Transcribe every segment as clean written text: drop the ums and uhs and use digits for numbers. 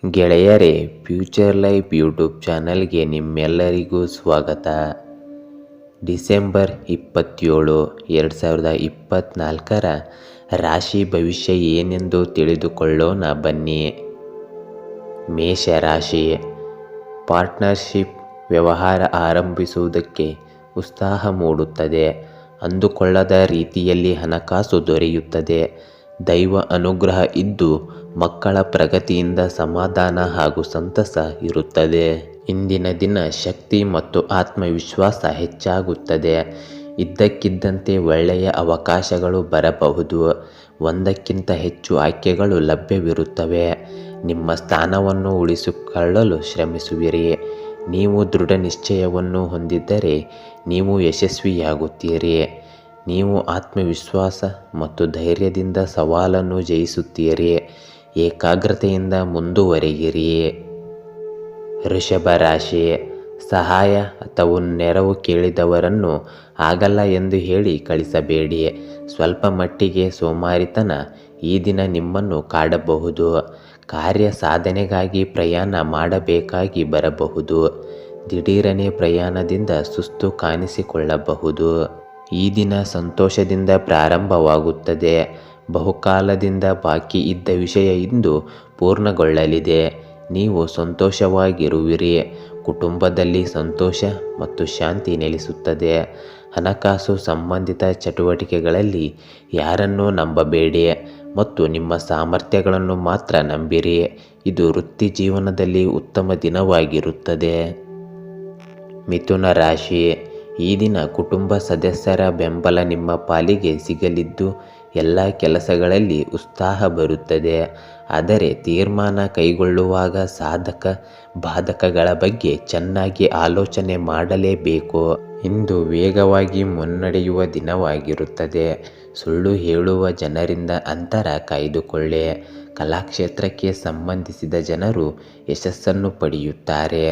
ಗೆಳೆಯರೇ, future life YouTube ಚಾನಲ್ಗೆ ನಿಮ್ಮೆಲ್ಲರಿಗೂ ಸ್ವಾಗತ. ಡಿಸೆಂಬರ್ 27, 2024 ರಾಶಿ ಭವಿಷ್ಯ ಏನೆಂದು ತಿಳಿದುಕೊಳ್ಳೋಣ ಬನ್ನಿ. ಮೇಷರಾಶಿ. ಪಾರ್ಟ್ನರ್ಶಿಪ್ ವ್ಯವಹಾರ ಆರಂಭಿಸುವುದಕ್ಕೆ ಉತ್ಸಾಹ ಮೂಡುತ್ತದೆ. ಅಂದುಕೊಳ್ಳದ ರೀತಿಯಲ್ಲಿ ಹಣಕಾಸು ದೊರೆಯುತ್ತದೆ. ದೈವ ಅನುಗ್ರಹ ಇದ್ದು ಮಕ್ಕಳ ಪ್ರಗತಿಯಿಂದ ಸಮಾಧಾನ ಹಾಗೂ ಸಂತಸ ಇರುತ್ತದೆ. ಇಂದಿನ ದಿನ ಶಕ್ತಿ ಮತ್ತು ಆತ್ಮವಿಶ್ವಾಸ ಹೆಚ್ಚಾಗುತ್ತದೆ. ಇದ್ದಕ್ಕಿದ್ದಂತೆ ಒಳ್ಳೆಯ ಅವಕಾಶಗಳು ಬರಬಹುದು. ಒಂದಕ್ಕಿಂತ ಹೆಚ್ಚು ಆಯ್ಕೆಗಳು ಲಭ್ಯವಿರುತ್ತವೆ. ನಿಮ್ಮ ಸ್ಥಾನವನ್ನು ಉಳಿಸಿಕೊಳ್ಳಲು ಶ್ರಮಿಸುವಿರಿ. ನೀವು ದೃಢ ನಿಶ್ಚಯವನ್ನು ಹೊಂದಿದ್ದರೆ ನೀವು ಯಶಸ್ವಿಯಾಗುತ್ತೀರಿ. ನೀವು ಆತ್ಮವಿಶ್ವಾಸ ಮತ್ತು ಧೈರ್ಯದಿಂದ ಸವಾಲನ್ನು ಜಯಿಸುತ್ತೀರಿ. ಏಕಾಗ್ರತೆಯಿಂದ ಮುಂದುವರಿಯಿರಿ. ವೃಷಭ ರಾಶಿ. ಸಹಾಯ ಅಥವಾ ನೆರವು ಕೇಳಿದವರನ್ನು ಆಗಲ್ಲ ಎಂದು ಹೇಳಿ ಕಳಿಸಬೇಡಿ. ಸ್ವಲ್ಪ ಮಟ್ಟಿಗೆ ಸೋಮಾರಿತನ ಈ ದಿನ ನಿಮ್ಮನ್ನು ಕಾಡಬಹುದು. ಕಾರ್ಯ ಸಾಧನೆಗಾಗಿ ಪ್ರಯಾಣ ಮಾಡಬೇಕಾಗಿ ಬರಬಹುದು. ದಿಢೀರನೆ ಪ್ರಯಾಣದಿಂದ ಸುಸ್ತು ಕಾಣಿಸಿಕೊಳ್ಳಬಹುದು. ಈ ದಿನ ಸಂತೋಷದಿಂದ ಪ್ರಾರಂಭವಾಗುತ್ತದೆ. ಬಹುಕಾಲದಿಂದ ಬಾಕಿ ಇದ್ದ ವಿಷಯ ಇಂದು ಪೂರ್ಣಗೊಳ್ಳಲಿದೆ. ನೀವು ಸಂತೋಷವಾಗಿರುವಿರಿ. ಕುಟುಂಬದಲ್ಲಿ ಸಂತೋಷ ಮತ್ತು ಶಾಂತಿ ನೆಲೆಸುತ್ತದೆ. ಹಣಕಾಸು ಸಂಬಂಧಿತ ಚಟುವಟಿಕೆಗಳಲ್ಲಿ ಯಾರನ್ನೂ ನಂಬಬೇಡಿ ಮತ್ತು ನಿಮ್ಮ ಸಾಮರ್ಥ್ಯಗಳನ್ನು ಮಾತ್ರ ನಂಬಿರಿ. ಇದು ವೃತ್ತಿ ಜೀವನದಲ್ಲಿ ಉತ್ತಮ ದಿನವಾಗಿರುತ್ತದೆ. ಮಿಥುನ ರಾಶಿ. ಈ ದಿನ ಕುಟುಂಬ ಸದಸ್ಯರ ಬೆಂಬಲ ನಿಮ್ಮ ಪಾಲಿಗೆ ಸಿಗಲಿದ್ದು ಎಲ್ಲ ಕೆಲಸಗಳಲ್ಲಿ ಉತ್ಸಾಹ ಬರುತ್ತದೆ. ಆದರೆ ತೀರ್ಮಾನ ಕೈಗೊಳ್ಳುವಾಗ ಸಾಧಕ ಬಾಧಕಗಳ ಬಗ್ಗೆ ಚೆನ್ನಾಗಿ ಆಲೋಚನೆ ಮಾಡಲೇಬೇಕು. ಇಂದು ವೇಗವಾಗಿ ಮುನ್ನಡೆಯುವ ದಿನವಾಗಿರುತ್ತದೆ. ಸುಳ್ಳು ಹೇಳುವ ಜನರಿಂದ ಅಂತರ ಕಾಯ್ದುಕೊಳ್ಳಿ. ಕಲಾಕ್ಷೇತ್ರಕ್ಕೆ ಸಂಬಂಧಿಸಿದ ಜನರು ಯಶಸ್ಸನ್ನು ಪಡೆಯುತ್ತಾರೆ.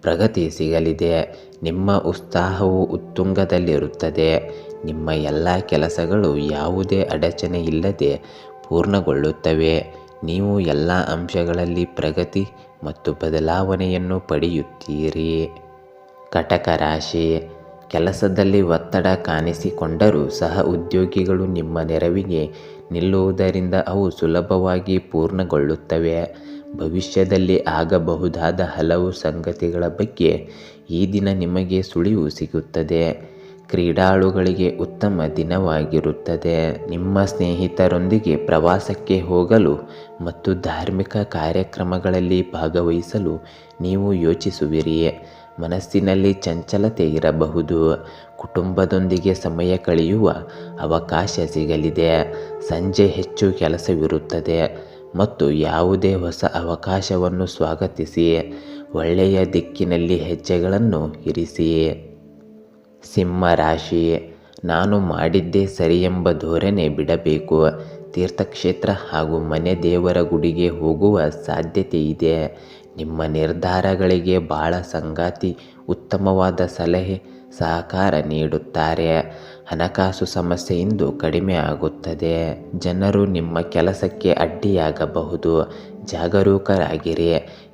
ಪ್ರಗತಿ ಸಿಗಲಿದೆ. ನಿಮ್ಮ ಉತ್ಸಾಹವು ಉತ್ತುಂಗದಲ್ಲಿರುತ್ತದೆ. ನಿಮ್ಮ ಎಲ್ಲ ಕೆಲಸಗಳು ಯಾವುದೇ ಅಡಚಣೆ ಇಲ್ಲದೆ ಪೂರ್ಣಗೊಳ್ಳುತ್ತವೆ. ನೀವು ಎಲ್ಲ ಅಂಶಗಳಲ್ಲಿ ಪ್ರಗತಿ ಮತ್ತು ಬದಲಾವಣೆಯನ್ನು ಪಡೆಯುತ್ತೀರಿ. ಕಟಕ ರಾಶಿ. ಕೆಲಸದಲ್ಲಿ ಒತ್ತಡ ಕಾಣಿಸಿಕೊಂಡರೂ ಸಹ ಉದ್ಯೋಗಿಗಳು ನಿಮ್ಮ ನೆರವಿಗೆ ನಿಲ್ಲುವುದರಿಂದ ಅವು ಸುಲಭವಾಗಿ ಪೂರ್ಣಗೊಳ್ಳುತ್ತವೆ. ಭವಿಷ್ಯದಲ್ಲಿ ಆಗಬಹುದಾದ ಹಲವು ಸಂಗತಿಗಳ ಬಗ್ಗೆ ಈ ದಿನ ನಿಮಗೆ ಸುಳಿವು ಸಿಗುತ್ತದೆ. ಕ್ರೀಡಾಳುಗಳಿಗೆ ಉತ್ತಮ ದಿನವಾಗಿರುತ್ತದೆ. ನಿಮ್ಮ ಸ್ನೇಹಿತರೊಂದಿಗೆ ಪ್ರವಾಸಕ್ಕೆ ಹೋಗಲು ಮತ್ತು ಧಾರ್ಮಿಕ ಕಾರ್ಯಕ್ರಮಗಳಲ್ಲಿ ಭಾಗವಹಿಸಲು ನೀವು ಯೋಚಿಸುವಿರಿ. ಮನಸ್ಸಿನಲ್ಲಿ ಚಂಚಲತೆ ಇರಬಹುದು. ಕುಟುಂಬದೊಂದಿಗೆ ಸಮಯ ಕಳೆಯುವ ಅವಕಾಶ ಸಿಗಲಿದೆ. ಸಂಜೆ ಹೆಚ್ಚು ಕೆಲಸವಿರುತ್ತದೆ ಮತ್ತು ಯಾವುದೇ ಹೊಸ ಅವಕಾಶವನ್ನು ಸ್ವಾಗತಿಸಿ. ಒಳ್ಳೆಯ ದಿಕ್ಕಿನಲ್ಲಿ ಹೆಜ್ಜೆಗಳನ್ನು ಇರಿಸಿ. ಸಿಂಹ ರಾಶಿ. ನಾನು ಮಾಡಿದ್ದೇ ಸರಿಯೆಂಬ ಧೋರಣೆ ಬಿಡಬೇಕು. ತೀರ್ಥಕ್ಷೇತ್ರ ಹಾಗೂ ಮನೆ ದೇವರ ಗುಡಿಗೆ ಹೋಗುವ ಸಾಧ್ಯತೆ ಇದೆ. ನಿಮ್ಮ ನಿರ್ಧಾರಗಳಿಗೆ ಬಾಳ ಸಂಗಾತಿ ಉತ್ತಮವಾದ ಸಲಹೆ ಸಹಕಾರ ನೀಡುತ್ತಾರೆ. ಹಣಕಾಸು ಸಮಸ್ಯೆ ಇಂದು ಕಡಿಮೆ ಆಗುತ್ತದೆ. ಜನರು ನಿಮ್ಮ ಕೆಲಸಕ್ಕೆ ಅಡ್ಡಿಯಾಗಬಹುದು. ಜಾಗರೂಕರಾಗಿರಿ.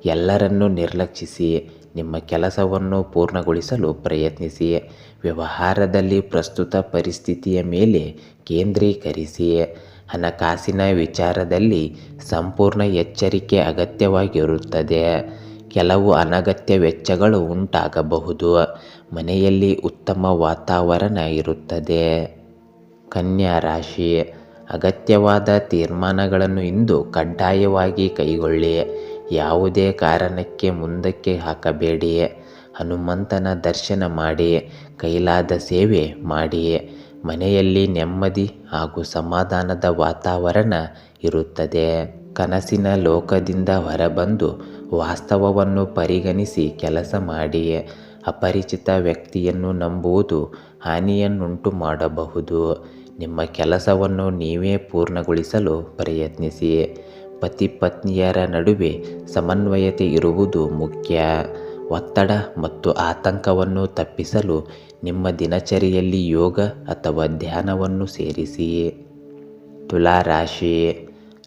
ಎಲ್ಲರನ್ನೂ ನಿರ್ಲಕ್ಷಿಸಿ ನಿಮ್ಮ ಕೆಲಸವನ್ನು ಪೂರ್ಣಗೊಳಿಸಲು ಪ್ರಯತ್ನಿಸಿ. ವ್ಯವಹಾರದಲ್ಲಿ ಪ್ರಸ್ತುತ ಪರಿಸ್ಥಿತಿಯ ಮೇಲೆ ಕೇಂದ್ರೀಕರಿಸಿ. ಹಣಕಾಸಿನ ವಿಚಾರದಲ್ಲಿ ಸಂಪೂರ್ಣ ಎಚ್ಚರಿಕೆ ಅಗತ್ಯವಾಗಿರುತ್ತದೆ. ಕೆಲವು ಅನಗತ್ಯ ವೆಚ್ಚಗಳು ಉಂಟಾಗಬಹುದು. ಮನೆಯಲ್ಲಿ ಉತ್ತಮ ವಾತಾವರಣ ಇರುತ್ತದೆ. ಕನ್ಯಾ ರಾಶಿ. ಅಗತ್ಯವಾದ ತೀರ್ಮಾನಗಳನ್ನು ಇಂದು ಕಡ್ಡಾಯವಾಗಿ ಕೈಗೊಳ್ಳಿ. ಯಾವುದೇ ಕಾರಣಕ್ಕೆ ಮುಂದಕ್ಕೆ ಹಾಕಬೇಡಿ. ಹನುಮಂತನ ದರ್ಶನ ಮಾಡಿ. ಕೈಲಾದ ಸೇವೆ ಮಾಡಿ. ಮನೆಯಲ್ಲಿ ನೆಮ್ಮದಿ ಹಾಗೂ ಸಮಾಧಾನದ ವಾತಾವರಣ ಇರುತ್ತದೆ. ಕನಸಿನ ಲೋಕದಿಂದ ಹೊರಬಂದು ವಾಸ್ತವವನ್ನು ಪರಿಗಣಿಸಿ ಕೆಲಸ ಮಾಡಿ. ಅಪರಿಚಿತ ವ್ಯಕ್ತಿಯನ್ನು ನಂಬುವುದು ಹಾನಿಯನ್ನುಂಟು ಮಾಡಬಹುದು. ನಿಮ್ಮ ಕೆಲಸವನ್ನು ನೀವೇ ಪೂರ್ಣಗೊಳಿಸಲು ಪ್ರಯತ್ನಿಸಿ. ಪತಿ ಪತ್ನಿಯರ ನಡುವೆ ಸಮನ್ವಯತೆ ಇರುವುದು ಮುಖ್ಯ. ಒತ್ತಡ ಮತ್ತು ಆತಂಕವನ್ನು ತಪ್ಪಿಸಲು ನಿಮ್ಮ ದಿನಚರಿಯಲ್ಲಿ ಯೋಗ ಅಥವಾ ಧ್ಯಾನವನ್ನು ಸೇರಿಸಿ. ತುಲಾ ರಾಶಿ.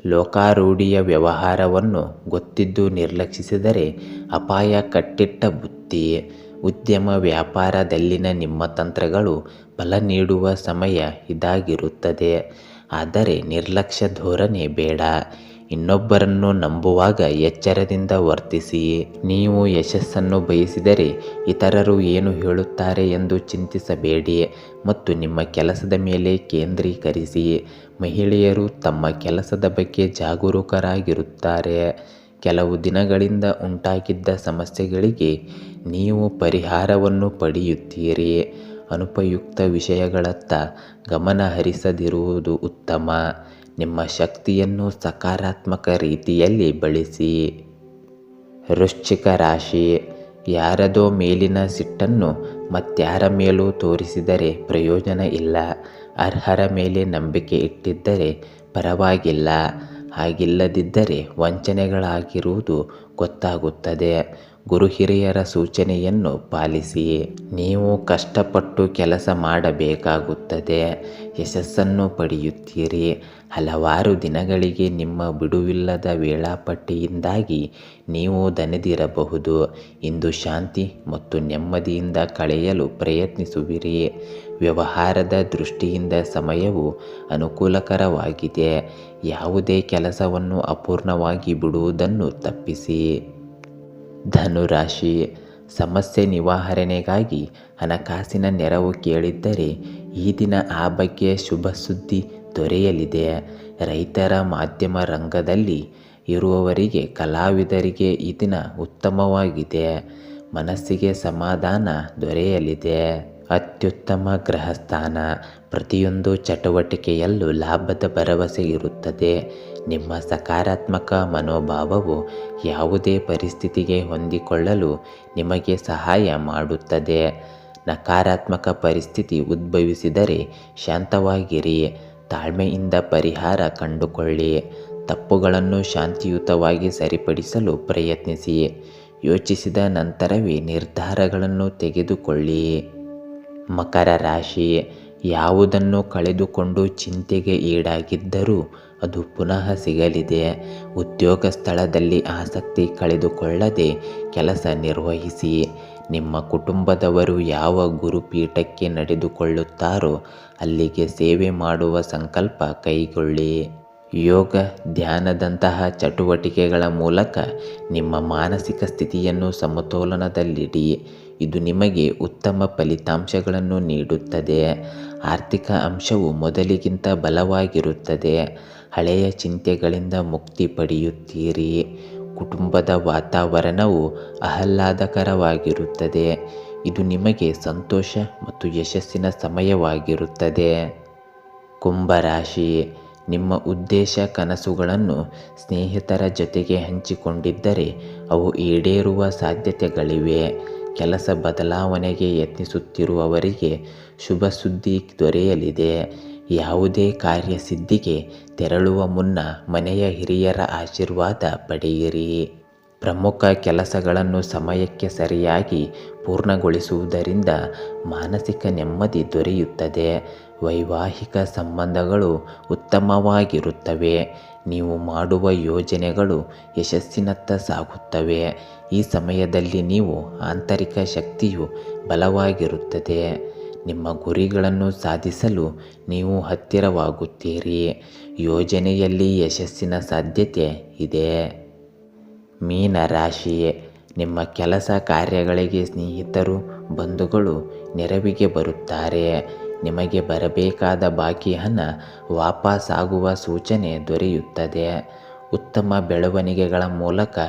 ಲೋಕಾರೂಢಿಯ ವ್ಯವಹಾರವನ್ನು ಗೊತ್ತಿದ್ದು ನಿರ್ಲಕ್ಷಿಸಿದರೆ ಅಪಾಯ ಕಟ್ಟಿಟ್ಟ ಬುತ್ತಿ. ಉದ್ಯಮ ವ್ಯಾಪಾರದಲ್ಲಿನ ನಿಮ್ಮ ತಂತ್ರಗಳು ಫಲ ನೀಡುವ ಸಮಯ ಇದಾಗಿರುತ್ತದೆ. ಆದರೆ ನಿರ್ಲಕ್ಷ್ಯ ಧೋರಣೆ ಬೇಡ. ಇನ್ನೊಬ್ಬರನ್ನು ನಂಬುವಾಗ ಎಚ್ಚರದಿಂದ ವರ್ತಿಸಿ. ನೀವು ಯಶಸ್ಸನ್ನು ಬಯಸಿದರೆ ಇತರರು ಏನು ಹೇಳುತ್ತಾರೆ ಎಂದು ಚಿಂತಿಸಬೇಡಿ ಮತ್ತು ನಿಮ್ಮ ಕೆಲಸದ ಮೇಲೆ ಕೇಂದ್ರೀಕರಿಸಿ. ಮಹಿಳೆಯರು ತಮ್ಮ ಕೆಲಸದ ಬಗ್ಗೆ ಜಾಗರೂಕರಾಗಿರುತ್ತಾರೆ. ಕೆಲವು ದಿನಗಳಿಂದ ಉಂಟಾಗಿದ್ದ ಸಮಸ್ಯೆಗಳಿಗೆ ನೀವು ಪರಿಹಾರವನ್ನು ಪಡೆಯುತ್ತೀರಿ. ಅನುಪಯುಕ್ತ ವಿಷಯಗಳತ್ತ ಗಮನ ಹರಿಸದಿರುವುದು ಉತ್ತಮ. ನಿಮ್ಮ ಶಕ್ತಿಯನ್ನು ಸಕಾರಾತ್ಮಕ ರೀತಿಯಲ್ಲಿ ಬಳಸಿ. ವೃಶ್ಚಿಕ ರಾಶಿ, ಯಾರದೋ ಮೇಲಿನ ಸಿಟ್ಟನ್ನು ಮತ್ಯಾರ ಮೇಲೂ ತೋರಿಸಿದರೆ ಪ್ರಯೋಜನ ಇಲ್ಲ. ಅರ್ಹರ ಮೇಲೆ ನಂಬಿಕೆ ಇಟ್ಟಿದ್ದರೆ ಪರವಾಗಿಲ್ಲ. ಹಾಗಿಲ್ಲದಿದ್ದರೆ ವಂಚನೆಗಳಾಗಿರುವುದು ಗೊತ್ತಾಗುತ್ತದೆ. ಗುರು ಹಿರಿಯರ ಸೂಚನೆಯನ್ನು ಪಾಲಿಸಿ. ನೀವು ಕಷ್ಟಪಟ್ಟು ಕೆಲಸ ಮಾಡಬೇಕಾಗುತ್ತದೆ. ಯಶಸ್ಸನ್ನು ಪಡೆಯುತ್ತೀರಿ. ಹಲವಾರು ದಿನಗಳಿಗೆ ನಿಮ್ಮ ಬಿಡುವಿಲ್ಲದ ವೇಳಾಪಟ್ಟಿಯಿಂದಾಗಿ ನೀವು ದಣಿದಿರಬಹುದು. ಇಂದು ಶಾಂತಿ ಮತ್ತು ನೆಮ್ಮದಿಯಿಂದ ಕಳೆಯಲು ಪ್ರಯತ್ನಿಸುವಿರಿ. ವ್ಯವಹಾರದ ದೃಷ್ಟಿಯಿಂದ ಸಮಯವು ಅನುಕೂಲಕರವಾಗಿದೆ. ಯಾವುದೇ ಕೆಲಸವನ್ನು ಅಪೂರ್ಣವಾಗಿ ಬಿಡುವುದನ್ನು ತಪ್ಪಿಸಿ. ಧನುರಾಶಿ, ಸಮಸ್ಯೆ ನಿವಾರಣೆಗಾಗಿ ಹಣಕಾಸಿನ ನೆರವು ಕೇಳಿದ್ದರೆ ಈ ದಿನ ಆ ಬಗ್ಗೆ ಶುಭ ಸುದ್ದಿ ದೊರೆಯಲಿದೆ. ರೈತರ ಮಾಧ್ಯಮ ರಂಗದಲ್ಲಿ ಇರುವವರಿಗೆ, ಕಲಾವಿದರಿಗೆ ಈ ದಿನ ಉತ್ತಮವಾಗಿದೆ. ಮನಸ್ಸಿಗೆ ಸಮಾಧಾನ ದೊರೆಯಲಿದೆ. ಅತ್ಯುತ್ತಮ ಗ್ರಹಸ್ಥಾನ. ಪ್ರತಿಯೊಂದು ಚಟುವಟಿಕೆಯಲ್ಲೂ ಲಾಭದ ಭರವಸೆ ಇರುತ್ತದೆ. ನಿಮ್ಮ ಸಕಾರಾತ್ಮಕ ಮನೋಭಾವವು ಯಾವುದೇ ಪರಿಸ್ಥಿತಿಗೆ ಹೊಂದಿಕೊಳ್ಳಲು ನಿಮಗೆ ಸಹಾಯ ಮಾಡುತ್ತದೆ. ನಕಾರಾತ್ಮಕ ಪರಿಸ್ಥಿತಿ ಉದ್ಭವಿಸಿದರೆ ಶಾಂತವಾಗಿರಿ. ತಾಳ್ಮೆಯಿಂದ ಪರಿಹಾರ ಕಂಡುಕೊಳ್ಳಿ. ತಪ್ಪುಗಳನ್ನು ಶಾಂತಿಯುತವಾಗಿ ಸರಿಪಡಿಸಲು ಪ್ರಯತ್ನಿಸಿ. ಯೋಚಿಸಿದ ನಂತರವೇ ನಿರ್ಧಾರಗಳನ್ನು ತೆಗೆದುಕೊಳ್ಳಿ. ಮಕರ ರಾಶಿ, ಯಾವುದನ್ನು ಕಳೆದುಕೊಂಡು ಚಿಂತೆಗೆ ಈಡಾಗಿದ್ದರೂ ಅದು ಪುನಃ ಸಿಗಲಿದೆ. ಉದ್ಯೋಗ ಸ್ಥಳದಲ್ಲಿ ಆಸಕ್ತಿ ಕಳೆದುಕೊಳ್ಳದೆ ಕೆಲಸ ನಿರ್ವಹಿಸಿ. ನಿಮ್ಮ ಕುಟುಂಬದವರು ಯಾವ ಗುರುಪೀಠಕ್ಕೆ ನಡೆದುಕೊಳ್ಳುತ್ತಾರೋ ಅಲ್ಲಿಗೆ ಸೇವೆ ಮಾಡುವ ಸಂಕಲ್ಪ ಕೈಗೊಳ್ಳಿ. ಯೋಗ, ಧ್ಯಾನದಂತಹ ಚಟುವಟಿಕೆಗಳ ಮೂಲಕ ನಿಮ್ಮ ಮಾನಸಿಕ ಸ್ಥಿತಿಯನ್ನು ಸಮತೋಲನದಲ್ಲಿಡಿ. ಇದು ನಿಮಗೆ ಉತ್ತಮ ಫಲಿತಾಂಶಗಳನ್ನು ನೀಡುತ್ತದೆ. ಆರ್ಥಿಕ ಅಂಶವು ಮೊದಲಿಗಿಂತ ಬಲವಾಗಿರುತ್ತದೆ. ಹಳೆಯ ಚಿಂತೆಗಳಿಂದ ಮುಕ್ತಿ ಪಡೆಯುತ್ತೀರಿ. ಕುಟುಂಬದ ವಾತಾವರಣವು ಆಹ್ಲಾದಕರವಾಗಿರುತ್ತದೆ. ಇದು ನಿಮಗೆ ಸಂತೋಷ ಮತ್ತು ಯಶಸ್ಸಿನ ಸಮಯವಾಗಿರುತ್ತದೆ. ಕುಂಭರಾಶಿ, ನಿಮ್ಮ ಉದ್ದೇಶ ಕನಸುಗಳನ್ನು ಸ್ನೇಹಿತರ ಜೊತೆಗೆ ಹಂಚಿಕೊಂಡಿದ್ದರೆ ಅವು ಈಡೇರುವ ಸಾಧ್ಯತೆಗಳಿವೆ. ಕೆಲಸ ಬದಲಾವಣೆಗೆ ಯತ್ನಿಸುತ್ತಿರುವವರಿಗೆ ಶುಭ ಸುದ್ದಿ ದೊರೆಯಲಿದೆ. ಯಾವುದೇ ಕಾರ್ಯಸಿದ್ಧಿಗೆ ತೆರಳುವ ಮುನ್ನ ಮನೆಯ ಹಿರಿಯರ ಆಶೀರ್ವಾದ ಪಡೆಯಿರಿ. ಪ್ರಮುಖ ಕೆಲಸಗಳನ್ನು ಸಮಯಕ್ಕೆ ಸರಿಯಾಗಿ ಪೂರ್ಣಗೊಳಿಸುವುದರಿಂದ ಮಾನಸಿಕ ನೆಮ್ಮದಿ ದೊರೆಯುತ್ತದೆ. ವೈವಾಹಿಕ ಸಂಬಂಧಗಳು ಉತ್ತಮವಾಗಿರುತ್ತವೆ. ನೀವು ಮಾಡುವ ಯೋಜನೆಗಳು ಯಶಸ್ಸಿನತ್ತ ಸಾಗುತ್ತವೆ. ಈ ಸಮಯದಲ್ಲಿ ನೀವು ಆಂತರಿಕ ಶಕ್ತಿಯು ಬಲವಾಗಿರುತ್ತದೆ. ನಿಮ್ಮ ಗುರಿಗಳನ್ನು ಸಾಧಿಸಲು ನೀವು ಹತ್ತಿರವಾಗುತ್ತೀರಿ. ಯೋಜನೆಯಲ್ಲಿ ಯಶಸ್ಸಿನ ಸಾಧ್ಯತೆ ಇದೆ. ಮೀನ ರಾಶಿ, ನಿಮ್ಮ ಕೆಲಸ ಕಾರ್ಯಗಳಿಗೆ ಸ್ನೇಹಿತರು, ಬಂಧುಗಳು ನೆರವಿಗೆ ಬರುತ್ತಾರೆ. ನಿಮಗೆ ಬರಬೇಕಾದ ಬಾಕಿ ಹಣ ವಾಪಸ್ಸಾಗುವ ಸೂಚನೆ ದೊರೆಯುತ್ತದೆ. ಉತ್ತಮ ಬೆಳವಣಿಗೆಗಳ ಮೂಲಕ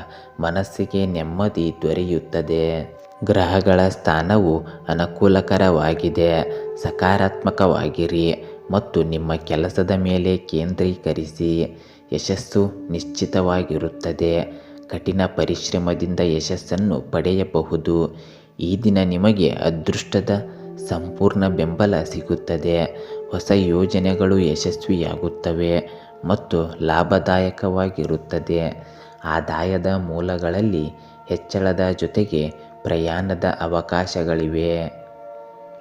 ಮನಸ್ಸಿಗೆ ನೆಮ್ಮದಿ ದೊರೆಯುತ್ತದೆ. ಗ್ರಹಗಳ ಸ್ಥಾನವು ಅನುಕೂಲಕರವಾಗಿದೆ. ಸಕಾರಾತ್ಮಕವಾಗಿರಿ ಮತ್ತು ನಿಮ್ಮ ಕೆಲಸದ ಮೇಲೆ ಕೇಂದ್ರೀಕರಿಸಿ. ಯಶಸ್ಸು ನಿಶ್ಚಿತವಾಗಿರುತ್ತದೆ. ಕಠಿಣ ಪರಿಶ್ರಮದಿಂದ ಯಶಸ್ಸನ್ನು ಪಡೆಯಬಹುದು. ಈ ದಿನ ನಿಮಗೆ ಅದೃಷ್ಟದ ಸಂಪೂರ್ಣ ಬೆಂಬಲ ಸಿಗುತ್ತದೆ. ಹೊಸ ಯೋಜನೆಗಳು ಯಶಸ್ವಿಯಾಗುತ್ತವೆ ಮತ್ತು ಲಾಭದಾಯಕವಾಗಿರುತ್ತದೆ. ಆದಾಯದ ಮೂಲಗಳಲ್ಲಿ ಹೆಚ್ಚಳದ ಜೊತೆಗೆ ಪ್ರಯಾಣದ ಅವಕಾಶಗಳಿವೆ.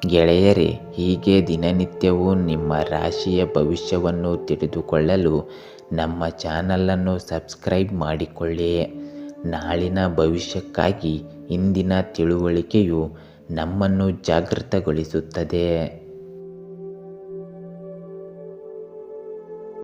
ಗೆಳೆಯರೇ, ಹೀಗೆ ದಿನನಿತ್ಯವೂ ನಿಮ್ಮ ರಾಶಿಯ ಭವಿಷ್ಯವನ್ನು ತಿಳಿದುಕೊಳ್ಳಲು ನಮ್ಮ ಚಾನಲನ್ನು ಸಬ್ಸ್ಕ್ರೈಬ್ ಮಾಡಿಕೊಳ್ಳಿ. ನಾಳಿನ ಭವಿಷ್ಯಕ್ಕಾಗಿ ಇಂದಿನ ತಿಳುವಳಿಕೆಯು ನಮ್ಮನ್ನು ಜಾಗೃತಗೊಳಿಸುತ್ತದೆ.